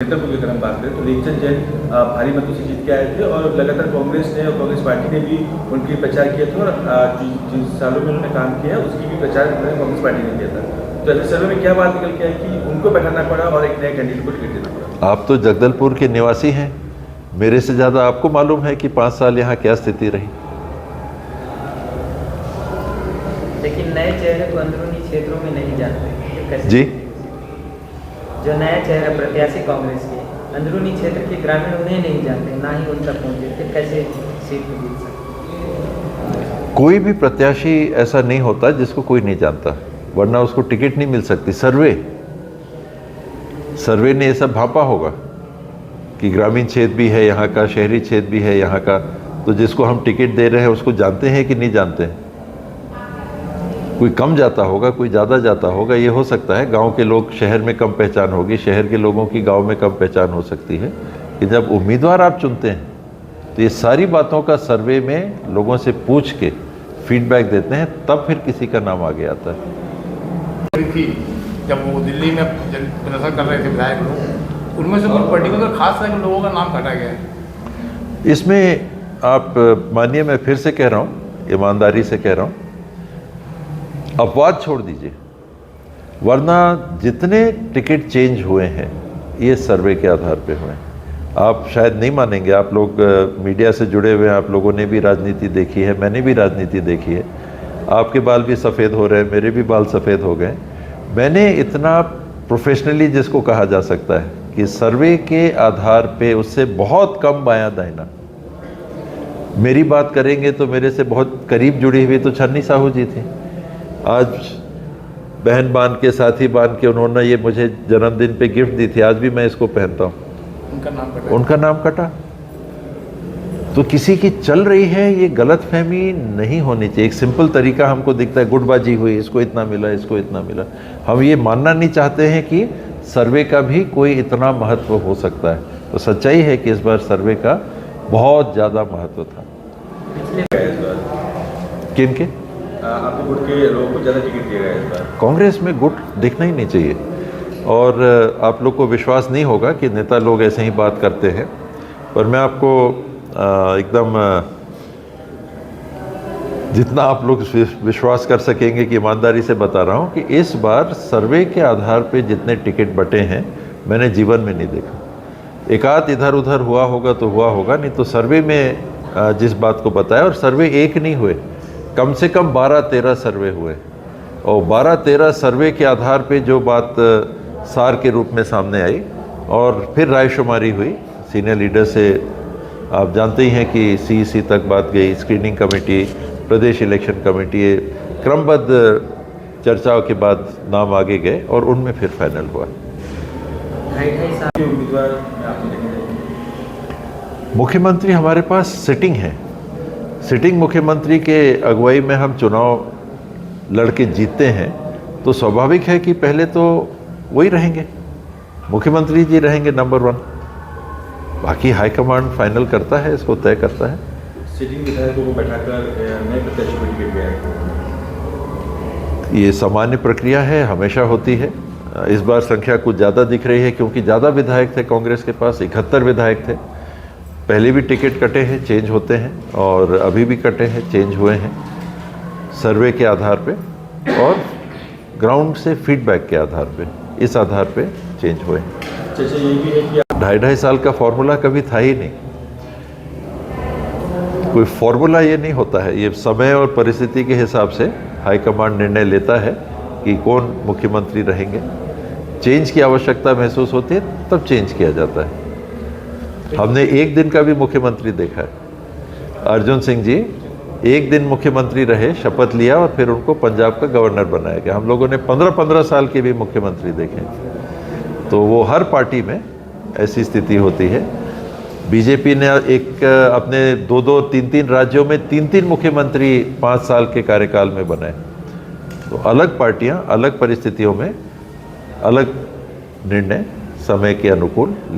जगदलपुर की अगर हम बात करें तो लेखचंद जैन भारी मतों से जीत के आए थे और लगातार कांग्रेस ने और कांग्रेस पार्टी ने भी उनके लिए प्रचार किया था और जिन सालों में उन्होंने काम किया उसकी भी प्रचार कांग्रेस पार्टी ने किया था। तो ऐसे सर्वे में क्या बात निकल के आई कि उनको बैठाना पड़ा और एक नए कैंडिडेट को टिकट देना पड़ा? आप तो जगदलपुर के निवासी हैं, मेरे से ज़्यादा आपको मालूम है कि 5 साल यहाँ क्या स्थिति रही। लेकिन नए चेहरे तो अंदरूनी क्षेत्रों में नहीं जानते जी, जो नया चेहरा प्रत्याशी कांग्रेस के अंदरूनी क्षेत्र के ग्रामीण उन्हें नहीं जानते, ना ही उन तक पहुंचे, फिर कैसे सीट को जीत सकते? कोई भी प्रत्याशी ऐसा नहीं होता जिसको कोई नहीं जानता, वरना उसको टिकट नहीं मिल सकती। सर्वे ने ये सब भापा होगा कि ग्रामीण क्षेत्र भी है यहाँ का, शहरी क्षेत्र भी है यहाँ का, तो जिसको हम टिकट दे रहे हैं उसको जानते हैं कि नहीं जानते हैं। कोई कम जाता होगा, कोई ज़्यादा जाता होगा, ये हो सकता है। गांव के लोग शहर में कम पहचान होगी, शहर के लोगों की गांव में कम पहचान हो सकती है। कि जब उम्मीदवार आप चुनते हैं तो ये सारी बातों का सर्वे में लोगों से पूछ के फीडबैक देते हैं, तब फिर किसी का नाम आगे आता है। थी जब वो दिल्ली में प्रदर्शन कर रहे थे विधायक लोग, उनमें से कुछ पर्टिकुलर खास तरह के लोगों का नाम काटा गया है। इसमें आप मानिए, मैं फिर से कह रहा हूँ, ईमानदारी से कह रहा हूँ, अपवाद छोड़ दीजिए, वरना जितने टिकट चेंज हुए हैं ये सर्वे के आधार पे हुए हैं। आप शायद नहीं मानेंगे, आप लोग मीडिया से जुड़े हुए हैं, आप लोगों ने भी राजनीति देखी है, मैंने भी राजनीति देखी है। आपके बाल भी सफ़ेद हो रहे हैं, मेरे भी बाल सफ़ेद हो गए। मैंने इतना प्रोफेशनली, जिसको कहा जा सकता है कि सर्वे के आधार पे उससे बहुत कम बायां दाहिना, मेरी बात करेंगे तो मेरे से बहुत करीब जुड़ी हुई तो छन्नी साहू जी थी। आज बहन बांध के, साथी बांध के उन्होंने ये मुझे जन्मदिन पे गिफ्ट दी थी, आज भी मैं इसको पहनता हूँ। उनका नाम कटा। तो किसी की चल रही है, ये गलतफहमी नहीं होनी चाहिए। एक सिंपल तरीका हमको दिखता है, गुटबाजी हुई, इसको इतना मिला, इसको इतना मिला। हम ये मानना नहीं चाहते हैं कि सर्वे का भी कोई इतना महत्व हो सकता है। तो सच्चाई है कि इस बार सर्वे का बहुत ज़्यादा महत्व था। किन के? आपको गुट के लोगों को ज़्यादा टिकट दिया गया इस बार। कांग्रेस में गुट दिखना ही नहीं चाहिए, और आप लोग को विश्वास नहीं होगा कि नेता लोग ऐसे ही बात करते हैं, पर मैं आपको एकदम जितना आप लोग विश्वास कर सकेंगे कि ईमानदारी से बता रहा हूँ कि इस बार सर्वे के आधार पे जितने टिकट बटे हैं मैंने जीवन में नहीं देखा। एक आध इधर उधर हुआ होगा तो हुआ होगा, नहीं तो सर्वे में जिस बात को बताया, और सर्वे एक नहीं हुए, कम से कम 12-13 सर्वे हुए, और 12-13 सर्वे के आधार पे जो बात सार के रूप में सामने आई, और फिर रायशुमारी हुई सीनियर लीडर से। आप जानते ही हैं कि CEC तक बात गई, स्क्रीनिंग कमेटी, प्रदेश इलेक्शन कमेटी, क्रमबद्ध चर्चाओं के बाद नाम आगे गए और उनमें फिर फाइनल हुआ। उम्मीदवार मुख्यमंत्री हमारे पास सिटिंग है, सिटिंग मुख्यमंत्री के अगुवाई में हम चुनाव लड़के जीतते हैं, तो स्वाभाविक है कि पहले तो वही रहेंगे, मुख्यमंत्री जी रहेंगे नंबर 1। बाकी हाईकमांड फाइनल करता है, इसको तय करता है। सिटिंग विधायकों को बैठाकर नए प्रत्याशी को टिकट दिया है, ये सामान्य प्रक्रिया है, हमेशा होती है। इस बार संख्या कुछ ज़्यादा दिख रही है क्योंकि ज़्यादा विधायक थे कांग्रेस के पास, 71 विधायक थे। पहले भी टिकट कटे हैं, चेंज होते हैं, और अभी भी कटे हैं, चेंज हुए हैं सर्वे के आधार पे और ग्राउंड से फीडबैक के आधार पे, इस आधार पे चेंज हुए हैं। चर्चा ये भी है कि 2.5 साल का फॉर्मूला कभी था ही नहीं, कोई फॉर्मूला ये नहीं होता है, ये समय और परिस्थिति के हिसाब से हाईकमांड निर्णय लेता है कि कौन मुख्यमंत्री रहेंगे। चेंज की आवश्यकता महसूस होती है तब चेंज किया जाता है। हमने एक दिन का भी मुख्यमंत्री देखा है। अर्जुन सिंह जी एक दिन मुख्यमंत्री रहे, शपथ लिया और फिर उनको पंजाब का गवर्नर बनाया गया। हम लोगों ने 15-15 साल के भी मुख्यमंत्री देखे। तो वो हर पार्टी में ऐसी स्थिति होती है। बीजेपी ने एक अपने 2-2, 3-3 राज्यों में 3-3 मुख्यमंत्री 5 साल के कार्यकाल में बनाए। तो अलग पार्टियां अलग परिस्थितियों में अलग निर्णय समय के अनुकूल ले